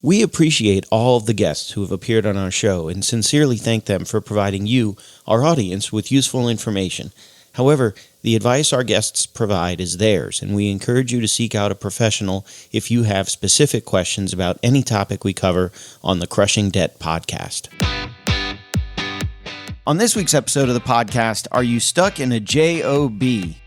We appreciate all of the guests who have appeared on our show and sincerely thank them for providing you, our audience, with useful information. However, the advice our guests provide is theirs, and we encourage you to seek out a professional if you have specific questions about any topic we cover on the Crushing Debt podcast. On this week's episode of the podcast, are you stuck in a J.O.B.?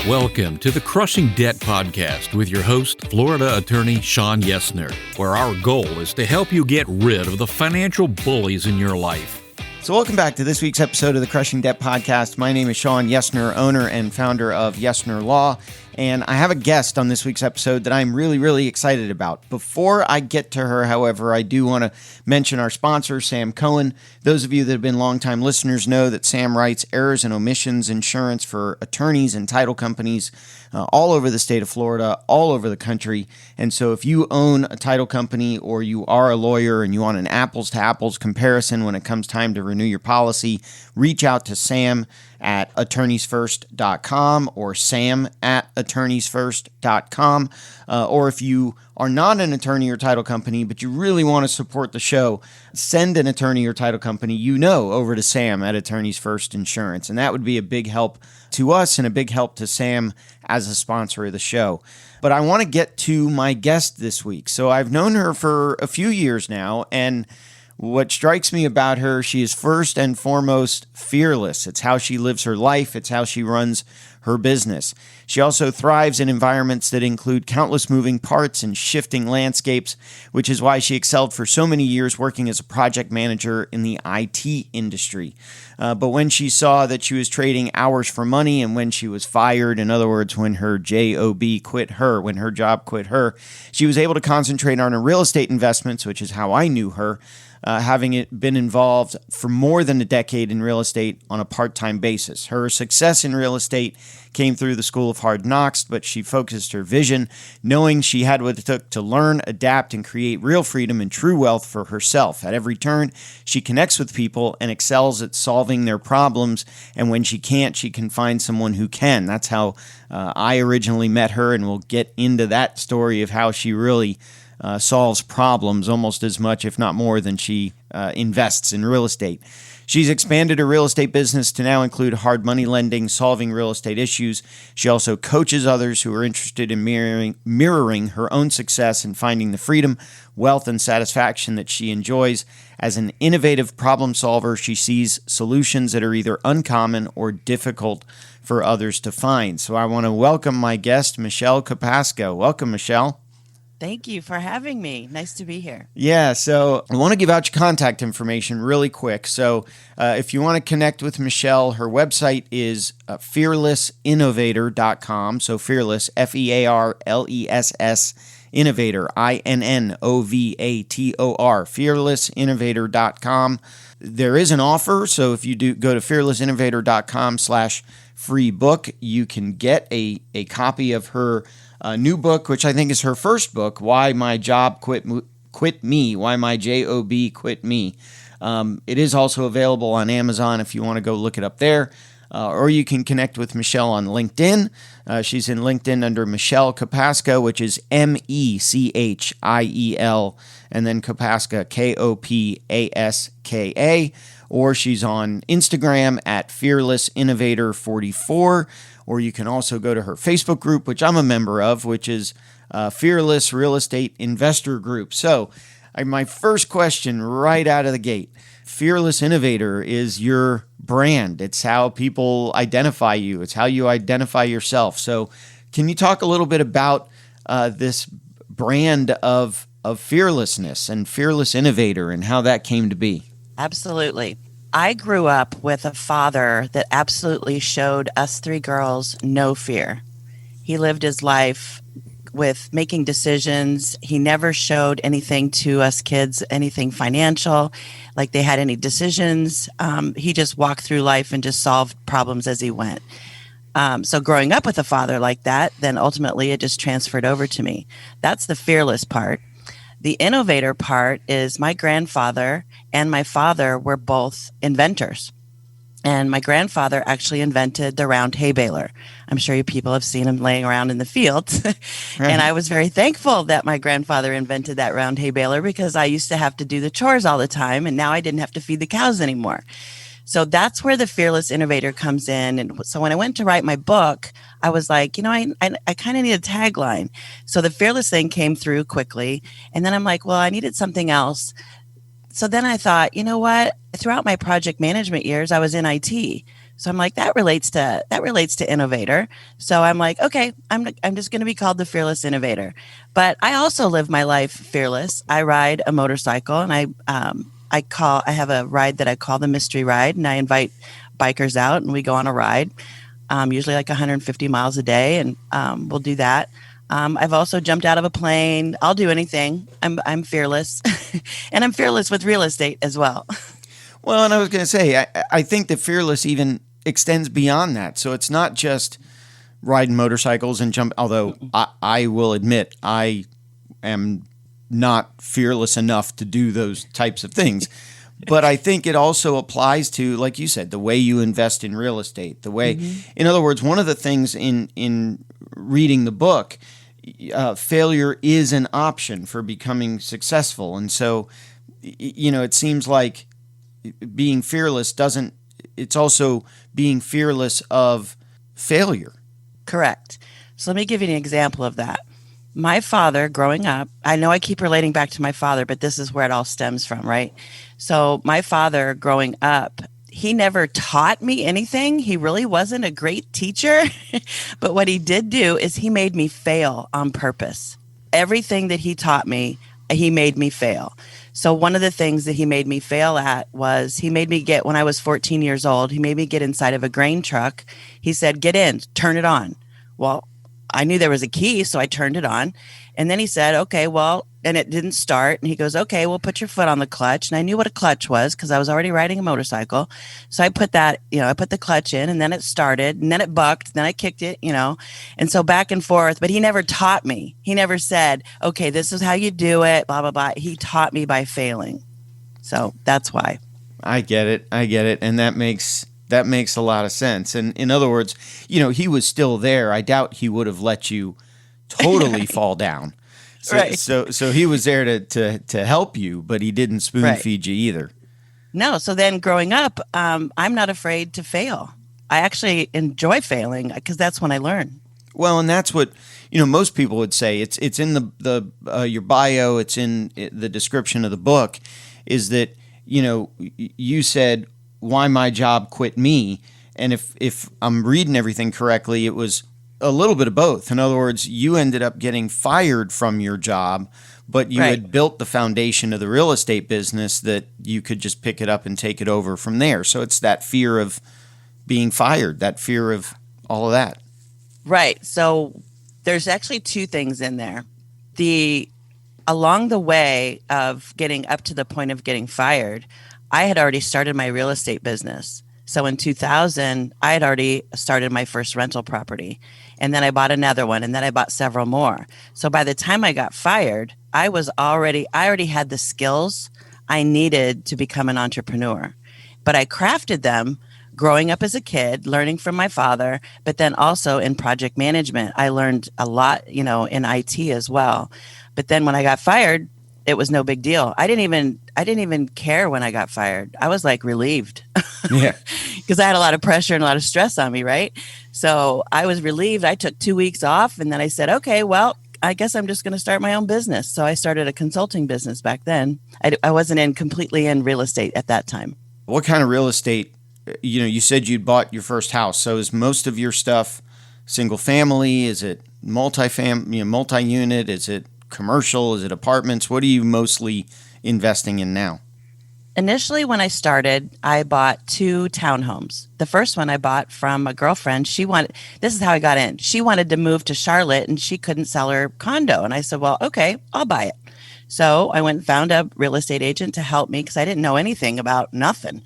Welcome to the Crushing Debt Podcast with your host, Florida attorney Sean Yesner, where our goal is to help you get rid of the financial bullies in your life. So welcome back to this week's episode of the Crushing Debt Podcast. My name is Sean Yesner, owner and founder of Yesner Law, and I have a guest on this week's episode that I'm really excited about. Before I get to her, however, I do want to mention our sponsor, Sam Cohen. Those of you that have been longtime listeners know that Sam writes errors and omissions insurance for attorneys and title companies all over the state of Florida, all over the country. And so if you own a title company or you are a lawyer and you want an apples-to-apples comparison when it comes time to renew your policy, reach out to Sam at attorneysfirst.com or Sam at attorneysfirst.com. Or if you are not an attorney or title company, but you really want to support the show, send an attorney or title company you know over to Sam at Attorneys First Insurance. And that would be a big help to us and a big help to Sam as a sponsor of the show. But I want to get to my guest this week. So I've known her for a few years now, and what strikes me about her, she is first and foremost fearless. It's how she lives her life. It's how she runs her business. She also thrives in environments that include countless moving parts and shifting landscapes, which is why she excelled for so many years working as a project manager in the IT industry. But when she saw that she was trading hours for money and when she was fired, in other words, when her J.O.B. quit her, when her job quit her, she was able to concentrate on her real estate investments, which is how I knew her. Having been involved for more than a decade in real estate on a part-time basis. Her success in real estate came through the School of Hard Knocks, but she focused her vision, knowing she had what it took to learn, adapt, and create real freedom and true wealth for herself. At every turn, she connects with people and excels at solving their problems, and when she can't, she can find someone who can. That's how I originally met her, and we'll get into that story of how she really solves problems almost as much, if not more, than she invests in real estate. She's expanded her real estate business to now include hard money lending, solving real estate issues. She also coaches others who are interested in mirroring her own success and finding the freedom, wealth, and satisfaction that she enjoys. As an innovative problem solver, she sees solutions that are either uncommon or difficult for others to find. So I want to welcome my guest, Mechiel Kopaska. Welcome, Mechiel. Thank you for having me. Nice to be here. Yeah, so I want to give out your contact information really quick. So if you want to connect with Mechiel, her website is fearlessinnovator.com. So fearless, Fearless, innovator, Innovator, fearlessinnovator.com. There is an offer, so if you do go to fearlessinnovator.com/free book, you can get a copy of her new book, which I think is her first book, Why My Job Quit Me, Why My J.O.B. Quit Me. It is also available on Amazon if you want to go look it up there. Or you can connect with Mechiel on LinkedIn. She's in LinkedIn under Mechiel Kopaska, which is Mechiel, and then Kopaska, Kopaska. Or she's on Instagram at fearlessinnovator44. Or you can also go to her Facebook group, which I'm a member of, which is Fearless Real Estate Investor Group. So my first question right out of the gate, Fearless Innovator is your brand. It's how people identify you. It's how you identify yourself. So can you talk a little bit about this brand of fearlessness and Fearless Innovator and how that came to be? Absolutely. I grew up with a father that absolutely showed us three girls no fear. He lived his life with making decisions. He never showed anything to us kids, anything financial, like they had any decisions. He just walked through life and just solved problems as he went. So growing up with a father like that, then ultimately it just transferred over to me. That's the fearless part. The innovator part is my grandfather and my father were both inventors. And my grandfather actually invented the round hay baler. I'm sure you people have seen him laying around in the fields. And I was very thankful that my grandfather invented that round hay baler because I used to have to do the chores all the time. And now I didn't have to feed the cows anymore. So that's where the fearless innovator comes in. And so when I went to write my book, I was like, I kind of need a tagline. So the fearless thing came through quickly. And then I'm like, well, I needed something else. So then I thought, you know what? Throughout my project management years, I was in IT. So I'm like, that relates to innovator. So I'm like, okay, I'm just going to be called the fearless innovator. But I also live my life fearless. I ride a motorcycle, and I have a ride that I call the mystery ride, and I invite bikers out, and we go on a ride, usually like 150 miles a day, and we'll do that. I've also jumped out of a plane. I'll do anything. I'm fearless, and I'm fearless with real estate as well. Well, and I was going to say, I think that fearless even extends beyond that. So it's not just riding motorcycles and jump. Although I will admit I am not fearless enough to do those types of things. But I think it also applies to, like you said, the way you invest in real estate. The way, in other words, one of the things in reading the book, failure is an option for becoming successful. And so, it seems like being fearless it's also being fearless of failure. Correct. So let me give you an example of that. My father, growing up, I know I keep relating back to my father, but this is where it all stems from, right? So my father, growing up, he never taught me anything. He really wasn't a great teacher. But what he did do is he made me fail on purpose. Everything that he taught me, he made me fail. So one of the things that he made me fail at was he made me when I was 14 years old, he made me get inside of a grain truck. He said, get in, turn it on. Well, I knew there was a key, so I turned it on. And then he said, okay, well, and it didn't start. And he goes, okay, well, put your foot on the clutch. And I knew what a clutch was because I was already riding a motorcycle. So I put the clutch in, and then it started, and then it bucked, then I kicked it, and so back and forth. But he never taught me. He never said, okay, this is how you do it, blah, blah, blah. He taught me by failing. So that's why. I get it. And that makes a lot of sense. And in other words, he was still there. I doubt he would have let you totally fall down. So, right. So he was there to help you, but he didn't spoon feed you either. No. So then growing up, I'm not afraid to fail. I actually enjoy failing because that's when I learn. Well, and that's what, most people would say. It's in the your bio. It's in the description of the book is that, you said, why my job quit me. And if I'm reading everything correctly, it was a little bit of both. In other words, you ended up getting fired from your job, but you had built the foundation of the real estate business that you could just pick it up and take it over from there. So it's that fear of being fired, that fear of all of that. Right. So there's actually two things in there. Along the way of getting up to the point of getting fired, I had already started my real estate business. So in 2000, I had already started my first rental property. And then I bought another one, and then I bought several more. So by the time I got fired, I already had the skills I needed to become an entrepreneur. But I crafted them growing up as a kid, learning from my father, but then also in project management. I learned a lot, in IT as well. But then when I got fired, it was no big deal. I didn't even care when I got fired. I was like relieved. Yeah. Because I had a lot of pressure and a lot of stress on me, right? So I was relieved. I took 2 weeks off, and then I said, okay, well, I guess I'm just going to start my own business. So I started a consulting business back then. I wasn't completely in real estate at that time. What kind of real estate? You said you'd bought your first house. So is most of your stuff single family? Is it multi-unit? Is it commercial? Is it apartments? What are you mostly investing in now? Initially, when I started, I bought 2 townhomes. The first one I bought from a girlfriend. This is how I got in. She wanted to move to Charlotte, and she couldn't sell her condo. And I said, well, okay, I'll buy it. So I went and found a real estate agent to help me because I didn't know anything about nothing.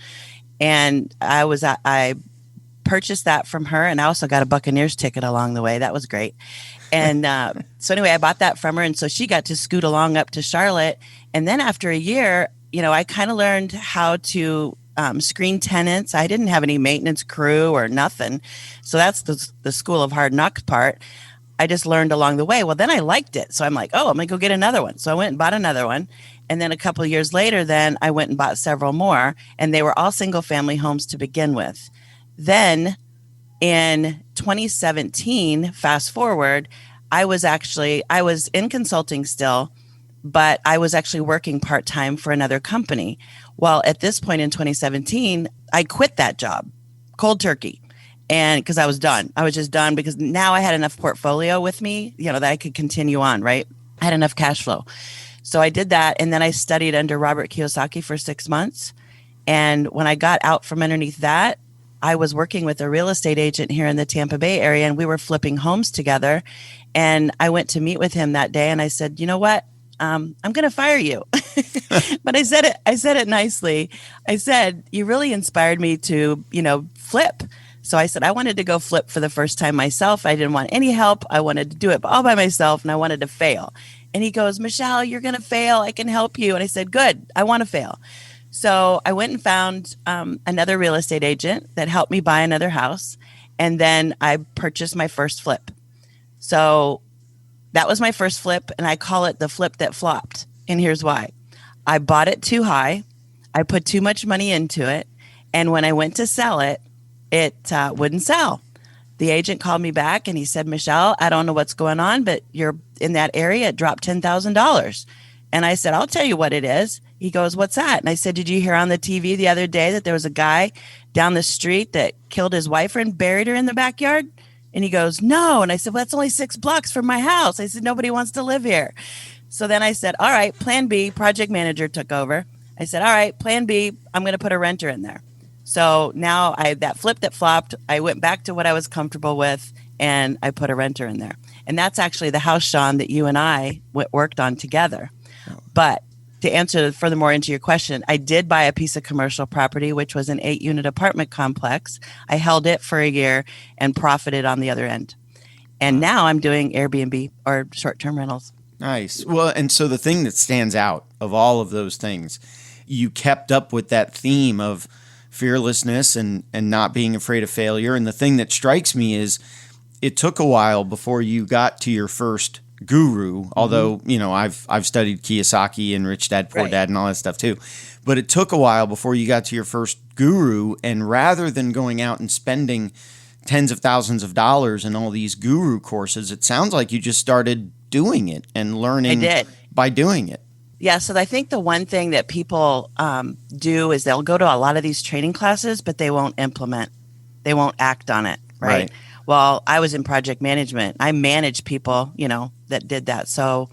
And I purchased that from her, and I also got a Buccaneers ticket along the way. That was great. And so anyway, I bought that from her, and so she got to scoot along up to Charlotte. And then after a year, I kind of learned how to screen tenants. I didn't have any maintenance crew or nothing. So that's the school of hard knocks part. I just learned along the way. Well, then I liked it. So I'm like, oh, I'm going to go get another one. So I went and bought another one. And then a couple of years later, then I went and bought several more. And they were all single family homes to begin with. Then in 2017, fast forward, I was in consulting still, but I was actually working part-time for another company. Well, at this point in 2017, I quit that job, cold turkey. And because I was done, I was just done because now I had enough portfolio with me, that I could continue on, right? I had enough cash flow. So I did that. And then I studied under Robert Kiyosaki for 6 months. And when I got out from underneath that, I was working with a real estate agent here in the Tampa Bay area, and we were flipping homes together. And I went to meet with him that day, and I said, you know what? I'm going to fire you. But I said it nicely. I said, you really inspired me to, flip. So I said, I wanted to go flip for the first time myself. I didn't want any help. I wanted to do it all by myself, and I wanted to fail. And he goes, Mechiel, you're going to fail. I can help you. And I said, good. I want to fail. So I went and found another real estate agent that helped me buy another house. And then I purchased my first flip. So that was my first flip. And I call it the flip that flopped. And here's why. I bought it too high. I put too much money into it. And when I went to sell it, it wouldn't sell. The agent called me back and he said, Mechiel, I don't know what's going on, but you're in that area. It dropped $10,000. And I said, I'll tell you what it is. He goes, what's that? And I said, did you hear on the TV the other day that there was a guy down the street that killed his wife and buried her in the backyard? And he goes, no. And I said, well, that's only 6 blocks from my house. I said, nobody wants to live here. So then I said, all right, plan B. Project manager took over. I said, all right, plan B. I'm going to put a renter in there. So now that flip that flopped, I went back to what I was comfortable with, and I put a renter in there. And that's actually the house, Sean, that you and I worked on together. But to answer furthermore into your question, I did buy a piece of commercial property, which was an 8-unit apartment complex. I held it for a year and profited on the other end. And now I'm doing Airbnb or short-term rentals. Nice. Well, and so the thing that stands out of all of those things, you kept up with that theme of fearlessness and not being afraid of failure. And the thing that strikes me is it took a while before you got to your first guru, although, I've studied Kiyosaki and Rich Dad, Poor Dad and all that stuff too. But it took a while before you got to your first guru. And rather than going out and spending tens of thousands of dollars in all these guru courses, it sounds like you just started doing it and learning by doing it. Yeah, so I think the one thing that people do is they'll go to a lot of these training classes, but they won't implement. They won't act on it, right? Well, I was in project management. I managed people, that did that. So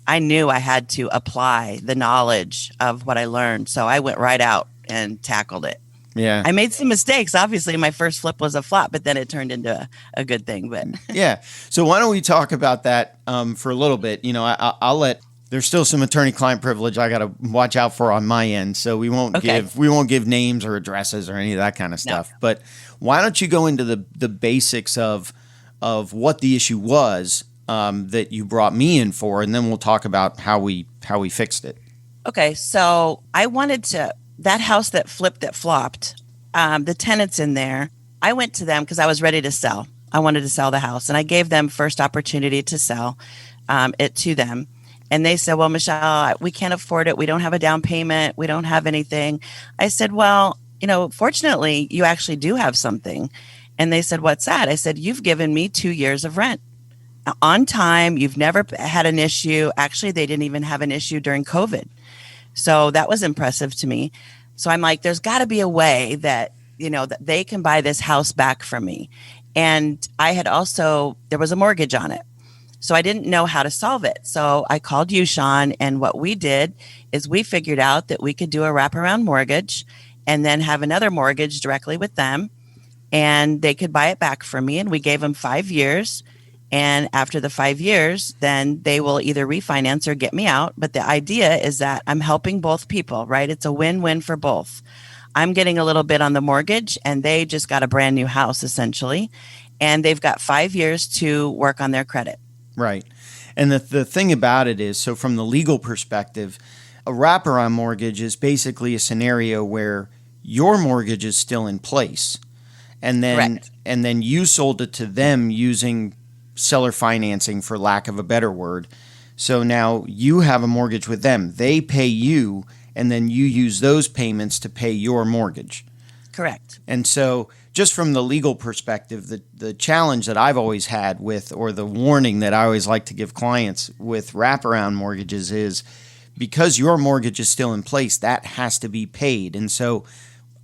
I knew I had to apply the knowledge of what I learned. So I went right out and tackled it. Yeah. I made some mistakes. Obviously, my first flip was a flop, but then it turned into a good thing. But yeah. So why don't we talk about that for a little bit? I'll let. There's still some attorney-client privilege I got to watch out for on my end, so we won't give names or addresses or any of that kind of stuff. No. But why don't you go into the basics of what the issue was that you brought me in for, and then we'll talk about how we fixed it. Okay, so I wanted that house that flopped, the tenants in there. I went to them because I was ready to sell. I wanted to sell the house, and I gave them first opportunity to sell it to them. And they said, well, Mechiel, we can't afford it. We don't have a down payment. We don't have anything. I said, well, fortunately, you actually do have something. And they said, what's that? I said, you've given me 2 years of rent on time. You've never had an issue. Actually, they didn't even have an issue during COVID. So that was impressive to me. So I'm like, there's got to be a way that, that they can buy this house back from me. And there was a mortgage on it. So I didn't know how to solve it. So I called you, Sean, and what we did is we figured out that we could do a wraparound mortgage and then have another mortgage directly with them, and they could buy it back from me. And we gave them 5 years. And after the 5 years, then they will either refinance or get me out. But the idea is that I'm helping both people, right? It's a win-win for both. I'm getting a little bit on the mortgage, and they just got a brand new house, essentially. And they've got 5 years to work on their credit. Right. And the thing about it is, so from the legal perspective, a wraparound mortgage is basically a scenario where your mortgage is still in place. And then Correct. and then you sold it to them using seller financing, for lack of a better word. So now you have a mortgage with them. They pay you, and then you use those payments to pay your mortgage. Correct. And so just from the legal perspective, the challenge that I've always had with, or the warning that I always like to give clients with wraparound mortgages is, because your mortgage is still in place, that has to be paid. And so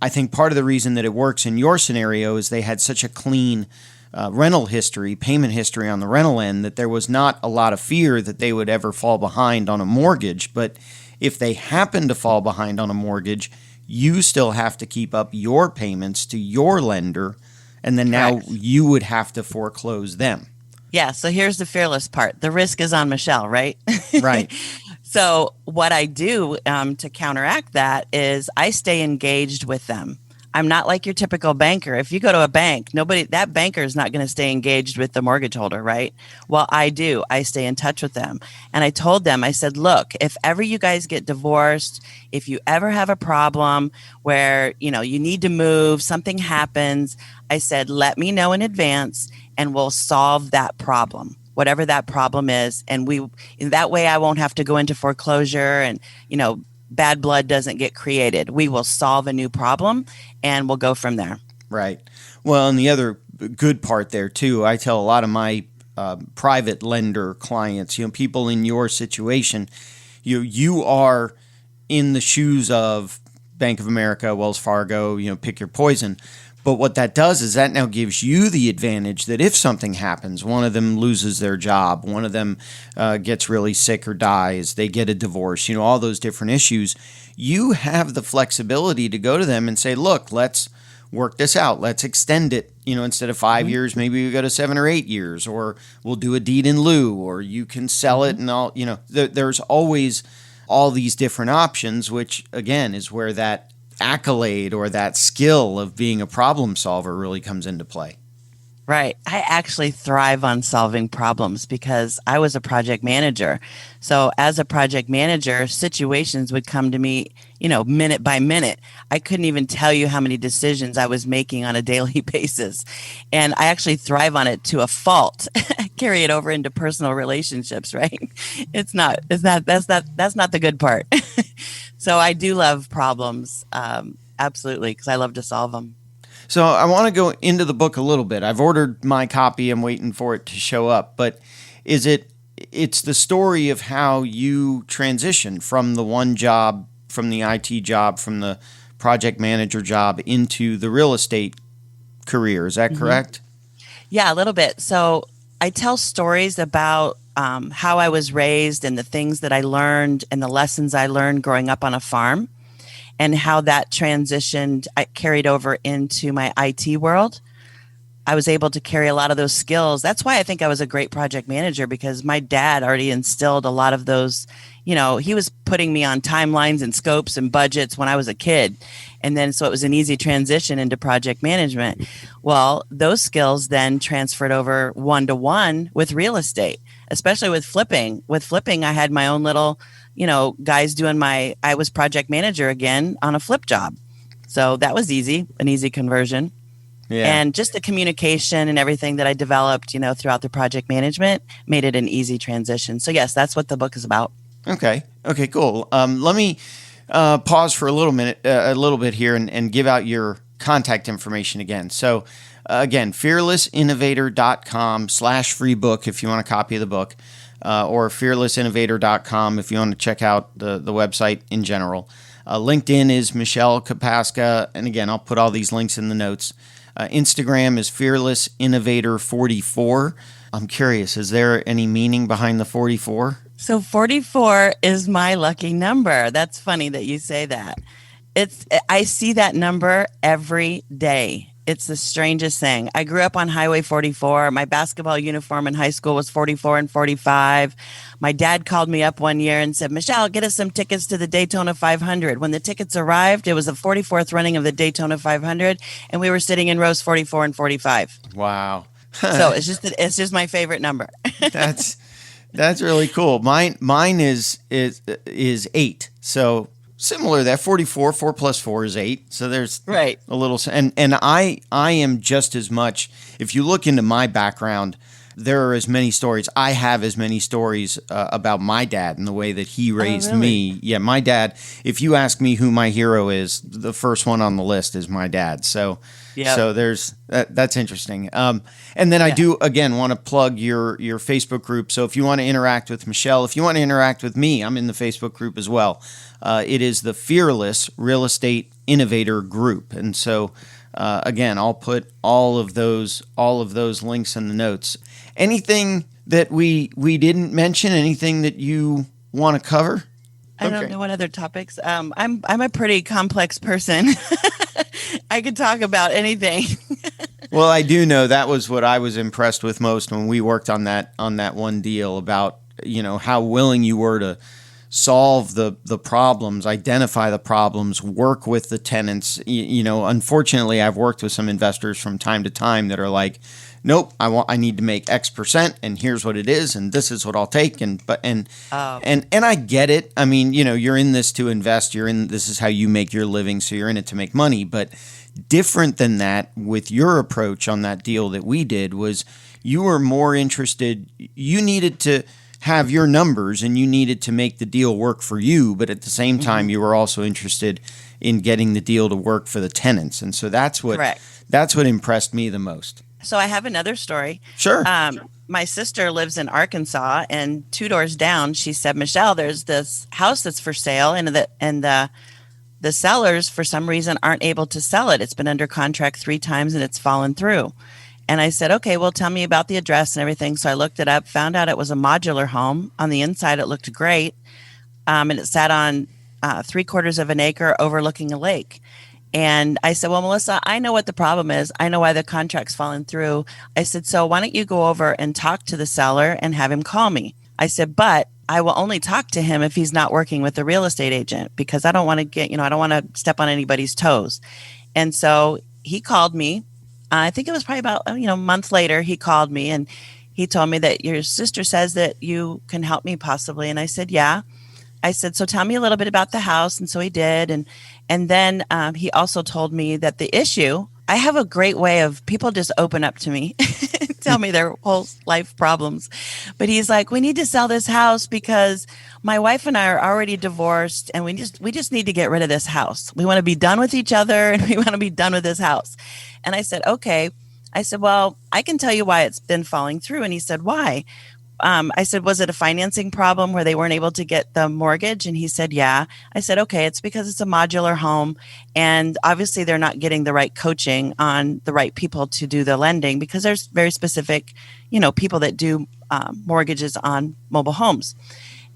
I think part of the reason that it works in your scenario is they had such a clean rental history, payment history on the rental end, that there was not a lot of fear that they would ever fall behind on a mortgage. But if they happen to fall behind on a mortgage, you still have to keep up your payments to your lender, and then now Correct. you would have to foreclose them. Yeah. So here's the fearless part. The risk is on Mechiel, right? Right. So what I do to counteract that is I stay engaged with them. I'm not like your typical banker. If you go to a bank, that banker is not going to stay engaged with the mortgage holder, right? Well, I do. I stay in touch with them. And I told them, I said, look, if ever you guys get divorced, if you ever have a problem where, you need to move, something happens, I said, let me know in advance and we'll solve that problem, whatever that problem is. And that way I won't have to go into foreclosure and, bad blood doesn't get created. We will solve a new problem and we'll go from there. Right. Well, and the other good part there too, I tell a lot of my private lender clients, people in your situation, you are in the shoes of Bank of America, Wells Fargo, pick your poison. But what that does is that now gives you the advantage that if something happens, one of them loses their job, one of them gets really sick or dies, they get a divorce, all those different issues, you have the flexibility to go to them and say, look, let's work this out. Let's extend it. Instead of 5 years, maybe we go to 7 or 8 years, or we'll do a deed in lieu, or you can sell it and all. There's always all these different options, which again is where that accolade or that skill of being a problem solver really comes into play. Right. I actually thrive on solving problems because I was a project manager. So as a project manager, situations would come to me, minute by minute. I couldn't even tell you how many decisions I was making on a daily basis. And I actually thrive on it to a fault. Carry it over into personal relationships, right? That's not the good part. So I do love problems. Absolutely. Because I love to solve them. So I want to go into the book a little bit. I've ordered my copy. I'm waiting for it to show up. But it's the story of how you transition from the one job, from the IT job, from the project manager job into the real estate career. Is that correct? Yeah, a little bit. So I tell stories about how I was raised and the things that I learned and the lessons I learned growing up on a farm, and how that transitioned, I carried over into my IT world. I was able to carry a lot of those skills. That's why I think I was a great project manager, because my dad already instilled a lot of those, he was putting me on timelines and scopes and budgets when I was a kid. And then, so it was an easy transition into project management. Well, those skills then transferred over one-to-one with real estate, especially with flipping. With flipping, I had my own little, guys doing I was project manager again on a flip job. So that was an easy conversion. Yeah. And just the communication and everything that I developed, throughout the project management made it an easy transition. So yes, that's what the book is about. Okay, cool. Let me pause for a little bit here and give out your contact information again. So again, fearlessinnovator.com/free book if you want a copy of the book. Or fearlessinnovator.com if you want to check out the website in general. LinkedIn is Mechiel Kopaska, and again, I'll put all these links in the notes. Instagram is fearlessinnovator44. I'm curious, is there any meaning behind the 44? So 44 is my lucky number. That's funny that you say that. I see that number every day. It's the strangest thing. I grew up on Highway 44. My basketball uniform in high school was 44 and 45. My dad called me up one year and said, Mechiel, get us some tickets to the Daytona 500. When the tickets arrived, it was the 44th running of the Daytona 500, and we were sitting in rows 44 and 45. Wow. So it's just my favorite number. That's really cool. Mine is 8. So similar to that. 44, 4 plus 4 is 8. So there's Right. a little, and I am just as much, if you look into my background, there are as many stories. I have as many stories about my dad and the way that he raised me. Yeah, my dad, if you ask me who my hero is, the first one on the list is my dad. So there's that's interesting. And then I do, again, want to plug your Facebook group. So if you want to interact with Mechiel, if you want to interact with me, I'm in the Facebook group as well. It is the Fearless Real Estate Innovator group. And so again, I'll put all of those links in the notes. Anything that we didn't mention? Anything that you want to cover? I don't know what other topics. I'm a pretty complex person. I could talk about anything. Well, I do know that was what I was impressed with most when we worked on that one deal about, how willing you were to solve the problems, identify the problems, work with the tenants. Unfortunately, I've worked with some investors from time to time that are like, nope, I need to make X percent, and here's what it is, and this is what I'll take, and I get it. I mean, you're in this to invest. This is how you make your living, so you're in it to make money. But different than that, with your approach on that deal that we did, was you were more interested. You needed to have your numbers, and you needed to make the deal work for you, but at the same time, you were also interested in getting the deal to work for the tenants, and so that's what impressed me the most. So I have another story. Sure. My sister lives in Arkansas, and 2 doors down, she said, Mechiel, there's this house that's for sale, and the sellers, for some reason, aren't able to sell it. It's been under contract 3 times, and it's fallen through. And I said, okay, well, tell me about the address and everything. So I looked it up, found out it was a modular home. On the inside, it looked great, and it sat on 3/4 of an acre overlooking a lake. And I said, well, Melissa, I know what the problem is. I know why the contract's fallen through. I said, so why don't you go over and talk to the seller and have him call me? I said, but I will only talk to him if he's not working with the real estate agent, because I don't want to I don't want to step on anybody's toes. And so he called me. I think it was probably about, a month later, he called me and he told me that your sister says that you can help me possibly. And I said, yeah. I said, so tell me a little bit about the house. And so he did. And then he also told me that the issue, I have a great way of people just open up to me, tell me their whole life problems. But he's like, we need to sell this house because my wife and I are already divorced, and we just need to get rid of this house. We want to be done with each other, and we want to be done with this house. And I said, okay. I said, well, I can tell you why it's been falling through. And he said, why? I said, was it a financing problem where they weren't able to get the mortgage? And he said, yeah. I said, okay, it's because it's a modular home. And obviously they're not getting the right coaching on the right people to do the lending, because there's very specific, people that do mortgages on mobile homes.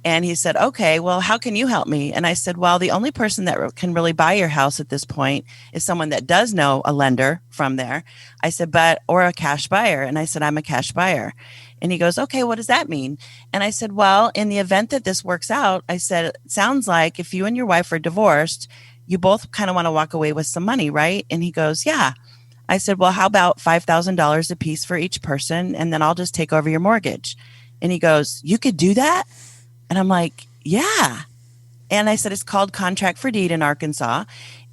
And he said, okay, well, how can you help me? And I said, well, the only person that can really buy your house at this point is someone that does know a lender from there. I said, or a cash buyer. And I said, I'm a cash buyer. And he goes, okay, what does that mean? And I said, well, in the event that this works out, I said, it sounds like if you and your wife are divorced, you both kind of want to walk away with some money, right? And he goes, yeah. I said, well, how about $5,000 a piece for each person? And then I'll just take over your mortgage. And he goes, you could do that? And I'm like, yeah. And I said, it's called contract for deed in Arkansas.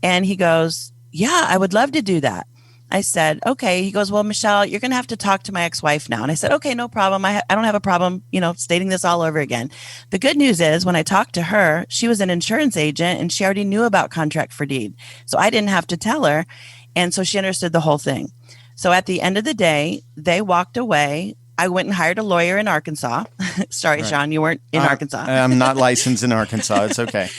And he goes, yeah, I would love to do that. I said, okay. He goes, well, Mechiel, you're going to have to talk to my ex-wife now. And I said, okay, no problem. I don't have a problem, stating this all over again. The good news is when I talked to her, she was an insurance agent and she already knew about contract for deed. So I didn't have to tell her. And so she understood the whole thing. So at the end of the day, they walked away. I went and hired a lawyer in Arkansas. Sorry, right. Sean, you weren't in Arkansas. I'm not licensed in Arkansas. It's okay.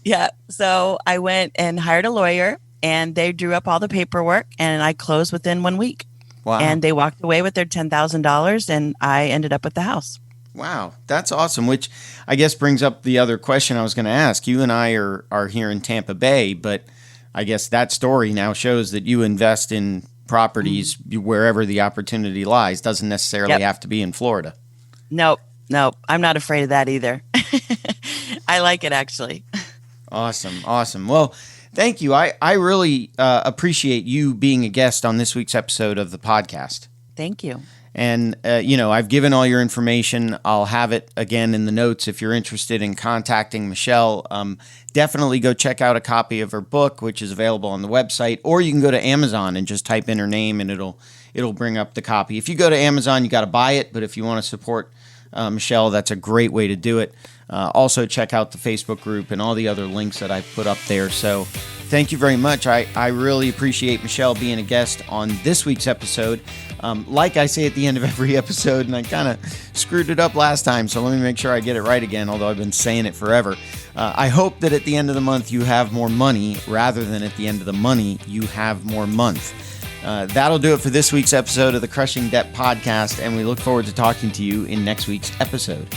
Yeah. So I went and hired a lawyer. And they drew up all the paperwork, and I closed within 1 week. Wow. And they walked away with their $10,000, and I ended up with the house. Wow. That's awesome, which I guess brings up the other question I was going to ask. You and I are here in Tampa Bay, but I guess that story now shows that you invest in properties wherever the opportunity lies. Doesn't necessarily have to be in Florida. Nope. I'm not afraid of that either. I like it, actually. Awesome. Well, thank you. I really appreciate you being a guest on this week's episode of the podcast. Thank you. And, I've given all your information. I'll have it again in the notes if you're interested in contacting Mechiel. Definitely go check out a copy of her book, which is available on the website, or you can go to Amazon and just type in her name and it'll bring up the copy. If you go to Amazon, you got to buy it, but if you want to support Mechiel, that's a great way to do it. Also, check out the Facebook group and all the other links that I've put up there. So thank you very much. I really appreciate Mechiel being a guest on this week's episode. Like I say at the end of every episode, and I kind of screwed it up last time, so let me make sure I get it right again, although I've been saying it forever. I hope that at the end of the month you have more money rather than at the end of the money you have more month. That'll do it for this week's episode of the Crushing Debt Podcast, and we look forward to talking to you in next week's episode.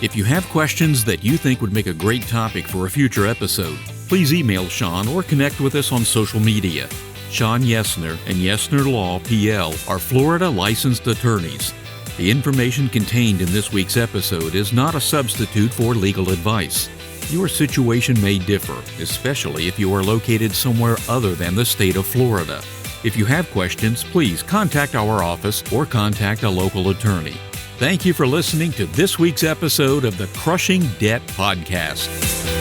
If you have questions that you think would make a great topic for a future episode, please email Sean or connect with us on social media. Sean Yesner and Yesner Law, PL, are Florida licensed attorneys. The information contained in this week's episode is not a substitute for legal advice. Your situation may differ, especially if you are located somewhere other than the state of Florida. If you have questions, please contact our office or contact a local attorney. Thank you for listening to this week's episode of the Crushing Debt Podcast.